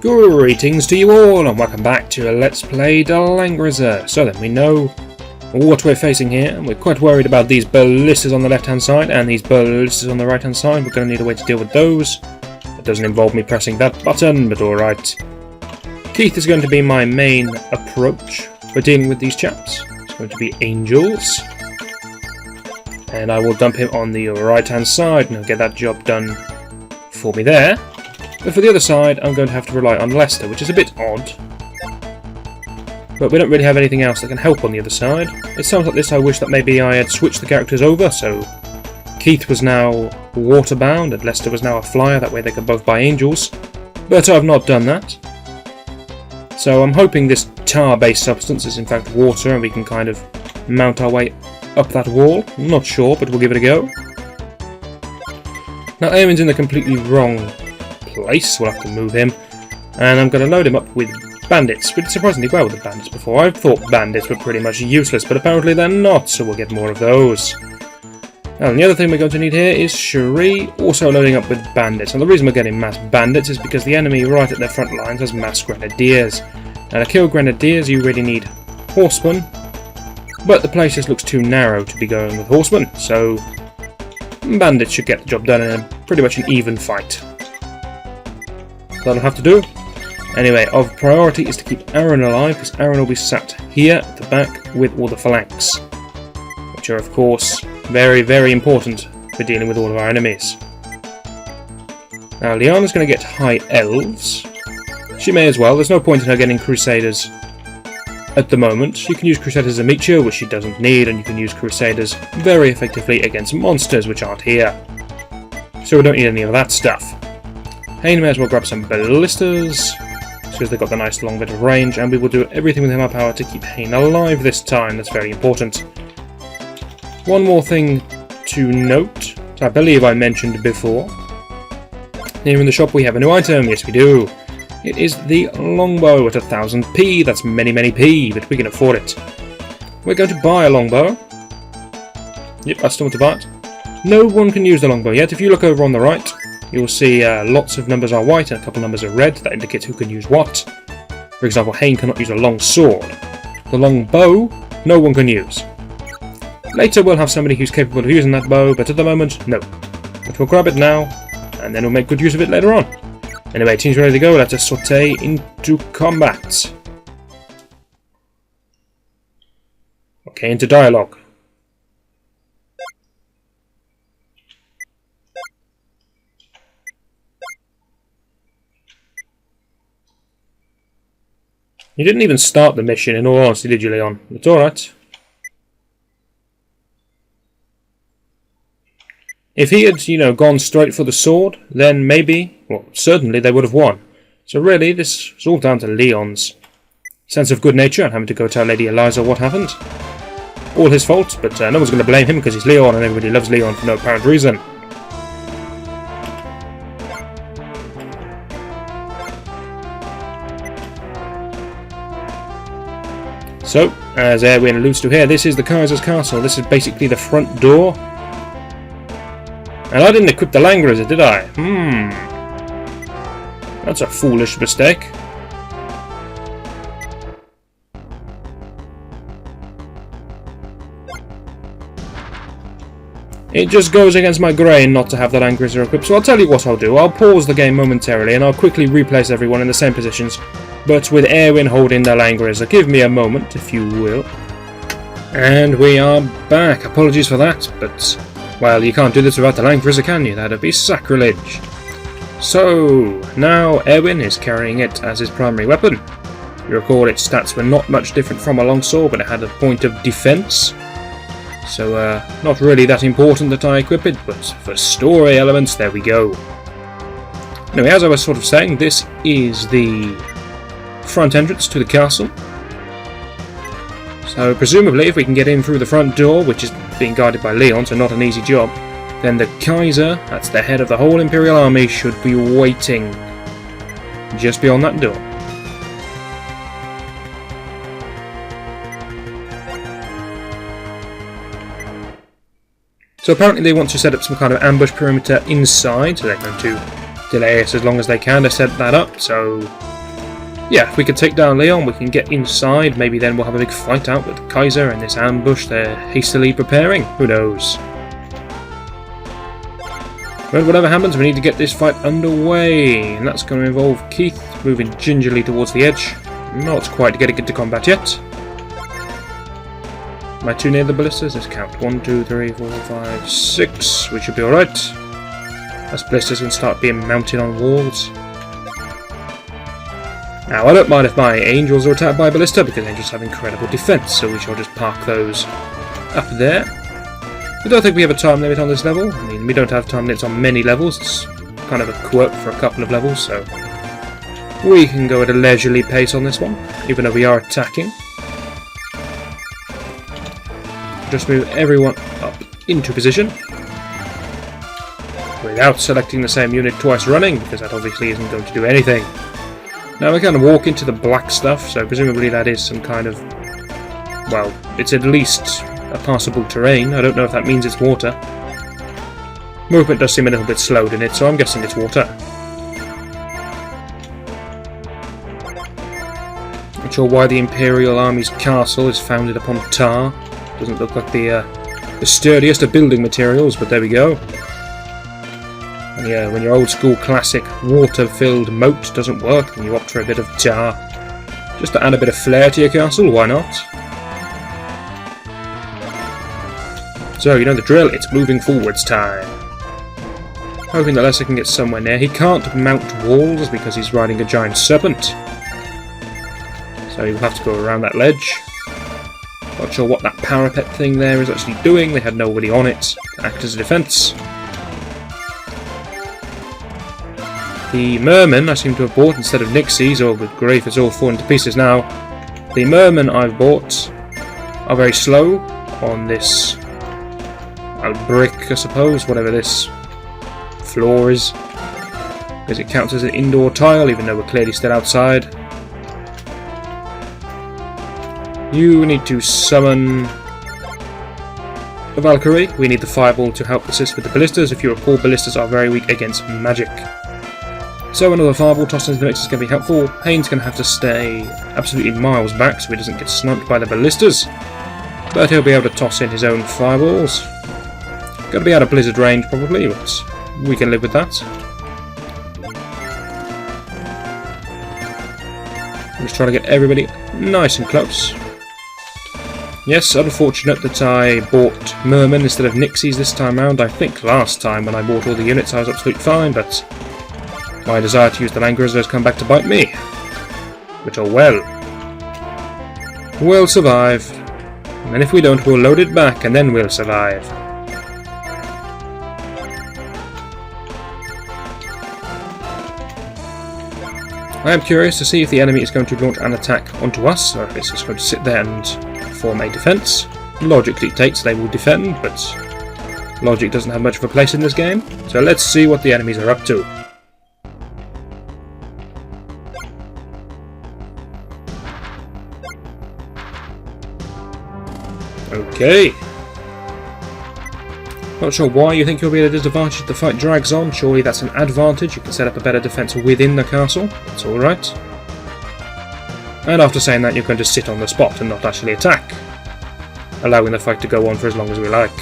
Greetings to you all and welcome back to Let's Play Langrisser. So then we know what we're facing here, and we're quite worried about these ballistas on the left hand side and these ballistas on the right hand side. We're going to need a way to deal with those. It doesn't involve me pressing that button, but alright. Keith is going to be my main approach for dealing with these chaps. It's going to be angels. And I will dump him on the right hand side and he'll get that job done for me there. But for the other side, I'm going to have to rely on Lester, which is a bit odd. But we don't really have anything else that can help on the other side. It sounds like this I wish that maybe I had switched the characters over, so Keith was now waterbound and Lester was now a flyer, that way they could both buy angels. But I've not done that. So I'm hoping this tar-based substance is in fact water and we can kind of mount our way up that wall. I'm not sure, but we'll give it a go. Now Eamon's in the completely wrong place, we'll have to move him, and I'm going to load him up with bandits. We did surprisingly well with the bandits before. I thought bandits were pretty much useless, but apparently they're not, so we'll get more of those. Now, and the other thing we're going to need here is Cherie, also loading up with bandits. Now the reason we're getting mass bandits is because the enemy right at their front lines has mass grenadiers. Now to kill grenadiers you really need horsemen, but the place just looks too narrow to be going with horsemen, so bandits should get the job done in a pretty much an even fight. That'll have to do. Anyway, of priority is to keep Aaron alive, because Aaron will be sat here at the back with all the phalanx, which are of course very, very important for dealing with all of our enemies. Now Liana's going to get high elves. She may as well, there's no point in her getting crusaders at the moment. She can use crusaders as a meteor, which she doesn't need, and you can use crusaders very effectively against monsters which aren't here. So we don't need any of that stuff. Hayne may as well grab some ballistas, because they've got the nice long bit of range, and we will do everything within our power to keep Hayne alive this time. That's very important. One more thing to note, I believe I mentioned before. Here in the shop we have a new item, yes we do. It is the longbow at 1000 P, that's many P, but we can afford it. We're going to buy a longbow. Yep, I still want to buy it. No one can use the longbow yet. If you look over on the right, you'll see lots of numbers are white and a couple numbers are red. That indicates who can use what. For example, Hayne cannot use a long sword. The long bow, no one can use. Later we'll have somebody who's capable of using that bow, but at the moment, no. But we'll grab it now, and then we'll make good use of it later on. Anyway, team's ready to go. Let us saute into combat. Okay, into dialogue. You didn't even start the mission, in all honesty, did you, Leon? It's alright. If he had, gone straight for the sword, then maybe, well, certainly they would have won. So really, this is all down to Leon's sense of good nature and having to go tell Lady Eliza what happened. All his fault, but no one's going to blame him because he's Leon and everybody loves Leon for no apparent reason. So, as Erwin alludes to here, this is the Kaiser's castle. This is basically the front door. And I didn't equip the Langrisser, did I? That's a foolish mistake. It just goes against my grain not to have the Langrisser equipped, so I'll tell you what I'll do. I'll pause the game momentarily and I'll quickly replace everyone in the same positions, but with Erwin holding the Langrisser. Give me a moment, if you will. And we are back. Apologies for that, but, well, you can't do this without the Langrisser, can you? That'd be sacrilege. So, now Erwin is carrying it as his primary weapon. You recall its stats were not much different from a longsword, but it had a point of defense. So, not really that important that I equip it, but for story elements, there we go. Anyway, as I was sort of saying, this is the front entrance to the castle. So, presumably, if we can get in through the front door, which is being guarded by Leon, so not an easy job, then the Kaiser, that's the head of the whole Imperial Army, should be waiting just beyond that door. So apparently they want to set up some kind of ambush perimeter inside, so they're going to delay us as long as they can to set that up, so yeah, if we can take down Leon, we can get inside. Maybe then we'll have a big fight out with Kaiser and this ambush they're hastily preparing. Who knows? But whatever happens, we need to get this fight underway. And that's going to involve Keith moving gingerly towards the edge. Not quite getting into combat yet. Am I too near the ballistas? Let's count. 1, 2, 3, 4, 5, 6. We should be alright. As ballistas can start being mounted on walls. Now, I don't mind if my angels are attacked by a ballista, because angels have incredible defense, so we shall just park those up there. I don't think we have a time limit on this level. I mean, we don't have time limits on many levels. It's kind of a quirk for a couple of levels, so we can go at a leisurely pace on this one, even though we are attacking. Just move everyone up into position without selecting the same unit twice running, because that obviously isn't going to do anything. Now we can walk into the black stuff, so presumably that is some kind of, well, it's at least a passable terrain. I don't know if that means it's water. Movement does seem a little bit slowed in it, so I'm guessing it's water. Not sure why the Imperial Army's castle is founded upon tar. Doesn't look like the sturdiest of building materials, but there we go. And yeah, when your old school classic water-filled moat doesn't work, then you opt for a bit of tar. Just to add a bit of flair to your castle, why not? So, you know the drill, it's moving forwards time. Hoping that Lesser can get somewhere near. He can't mount walls because he's riding a giant serpent. So he'll have to go around that ledge. Not sure what that parapet thing there is actually doing. They had nobody on it to act as a defence. The Mermen I seem to have bought instead of Nixies, or with grief it's all falling to pieces now. The Mermen I've bought are very slow on this brick, I suppose, whatever this floor is, because it counts as an indoor tile even though we're clearly still outside. You need to summon a Valkyrie. We need the fireball to help assist with the ballistas. If you recall, ballistas are very weak against magic. So another fireball tossed into the mix is going to be helpful. Payne's going to have to stay absolutely miles back so he doesn't get sniped by the ballistas. But he'll be able to toss in his own fireballs. Going to be out of blizzard range probably, but we can live with that. Just trying to get everybody nice and close. Yes, unfortunate that I bought Mermen instead of Nixies this time round. I think last time when I bought all the units I was absolutely fine, but my desire to use the Langrisser has come back to bite me. But oh well. We'll survive. And if we don't, we'll load it back and then we'll survive. I am curious to see if the enemy is going to launch an attack onto us, or if it's just going to sit there and form a defence. Logic dictates they will defend, but logic doesn't have much of a place in this game. So let's see what the enemies are up to. Okay. Not sure why you think you'll be at a disadvantage if the fight drags on. Surely that's an advantage. You can set up a better defence within the castle. That's alright. And after saying that, you're going to sit on the spot and not actually attack, allowing the fight to go on for as long as we like.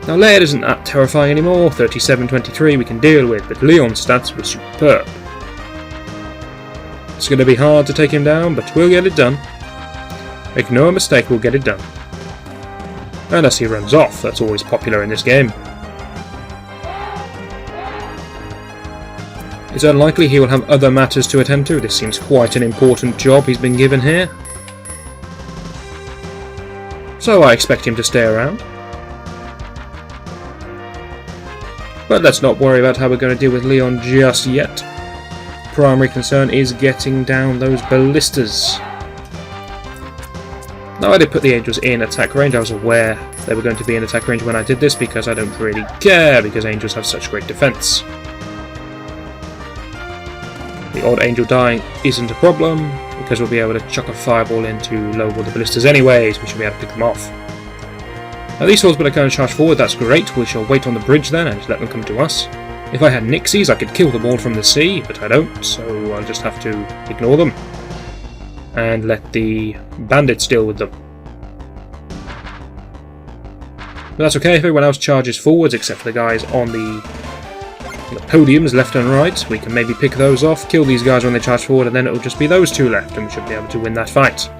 Now Laird isn't that terrifying anymore. 37-23 we can deal with, but Leon's stats were superb. It's going to be hard to take him down, but we'll get it done. Make no mistake, we'll get it done. Unless he runs off, that's always popular in this game. It's unlikely he will have other matters to attend to. This seems quite an important job he's been given here. So I expect him to stay around. But let's not worry about how we're going to deal with Leon just yet. Primary concern is getting down those ballistas. Now I did put the angels in attack range. I was aware they were going to be in attack range when I did this because I don't really care, because angels have such great defense. The odd angel dying isn't a problem, because we'll be able to chuck a fireball in to lowball the ballistas anyways. We should be able to pick them off. Now these swords are going to charge forward, that's great. We shall wait on the bridge then and let them come to us. If I had Nixies, I could kill them all from the sea, but I don't, so I'll just have to ignore them. And let the bandits deal with them. But that's okay if everyone else charges forwards, except for the guys on the podiums, left and right. We can maybe pick those off, kill these guys when they charge forward, and then it'll just be those two left, and we should be able to win that fight.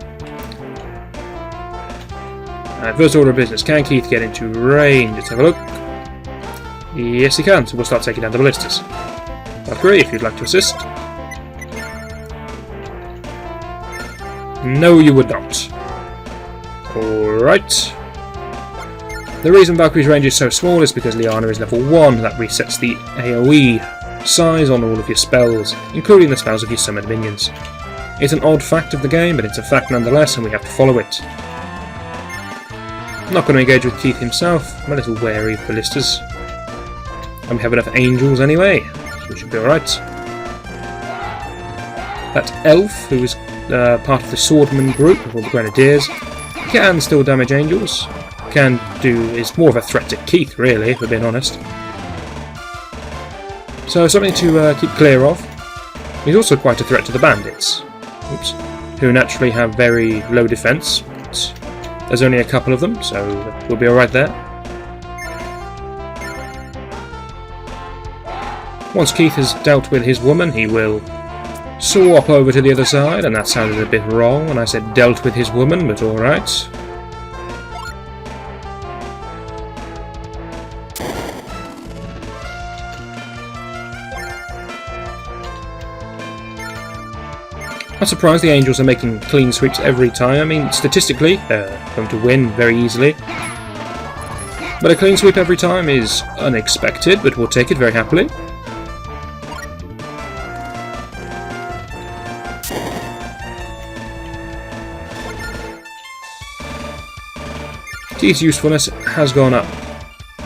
First order of business, can Keith get into range? Let's have a look. Yes, he can, so we'll start taking down the ballistas. Valkyrie, if you'd like to assist. No, you would not. Alright. The reason Valkyrie's range is so small is because Liana is level 1, that resets the AoE size on all of your spells, including the spells of your summoned minions. It's an odd fact of the game, but it's a fact nonetheless, and we have to follow it. I'm not going to engage with Keith himself, I'm a little wary of ballistas. And we have enough angels anyway, so we should be alright. That elf, who is part of the swordman group, or the grenadiers, can still damage angels. Is more of a threat to Keith, really, if we're being honest. So something to keep clear of. He's also quite a threat to the bandits, who naturally have very low defence. There's only a couple of them, so we'll be alright there. Once Keith has dealt with his woman, he will swap over to the other side, and that sounded a bit wrong when I said dealt with his woman, but alright. Not surprised the Angels are making clean sweeps every time. I mean, statistically, they're going to win very easily. But a clean sweep every time is unexpected, but we'll take it very happily. Keith's usefulness has gone up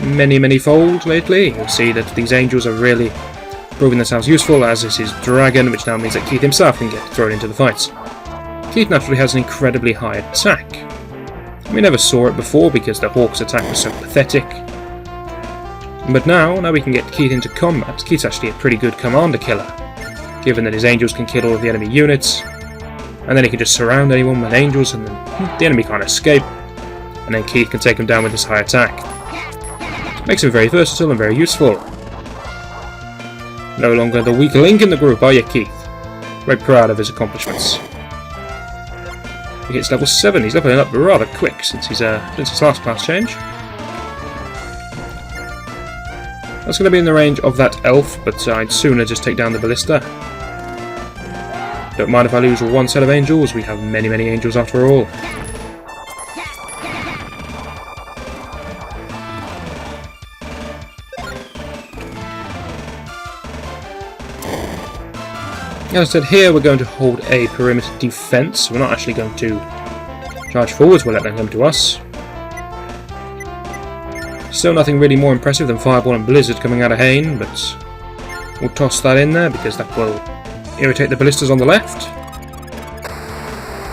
many fold lately. You'll see that these Angels are really proving themselves useful, as is his dragon, which now means that Keith himself can get thrown into the fights. Keith naturally has an incredibly high attack. We never saw it before because the Hawk's attack was so pathetic. But now we can get Keith into combat. Keith's actually a pretty good commander killer, given that his Angels can kill all of the enemy units, and then he can just surround anyone with Angels, and then the enemy can't escape, and then Keith can take him down with his high attack. Makes him very versatile and very useful. No longer the weak link in the group, are you, Keith? Very proud of his accomplishments. He gets level 7. He's leveling up rather quick since his last class change. That's going to be in the range of that elf, but I'd sooner just take down the ballista. Don't mind if I lose one set of angels. We have many angels after all. As I said, here we're going to hold a perimeter defence. We're not actually going to charge forwards, we'll let them come to us. Still nothing really more impressive than Fireball and Blizzard coming out of Hain, but we'll toss that in there because that will irritate the ballistas on the left.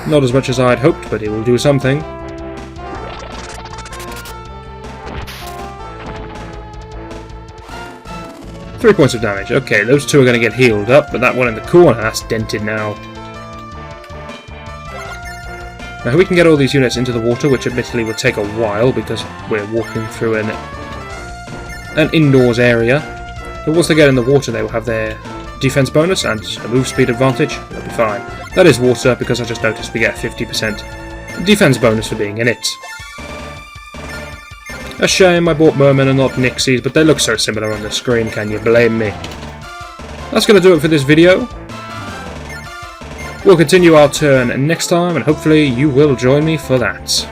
Not as much as I'd hoped, but it will do something. Three points of damage. Okay, those two are going to get healed up, but that one in the corner, that's dented now. Now we can get all these units into the water, which admittedly will take a while because we're walking through an indoors area. But once they get in the water, they will have their defense bonus and a move speed advantage. They'll be fine. That is water because I just noticed we get a 50% defense bonus for being in it. A shame I bought Mermen and not Nixies, but they look so similar on the screen, can you blame me? That's going to do it for this video. We'll continue our turn next time, and hopefully you will join me for that.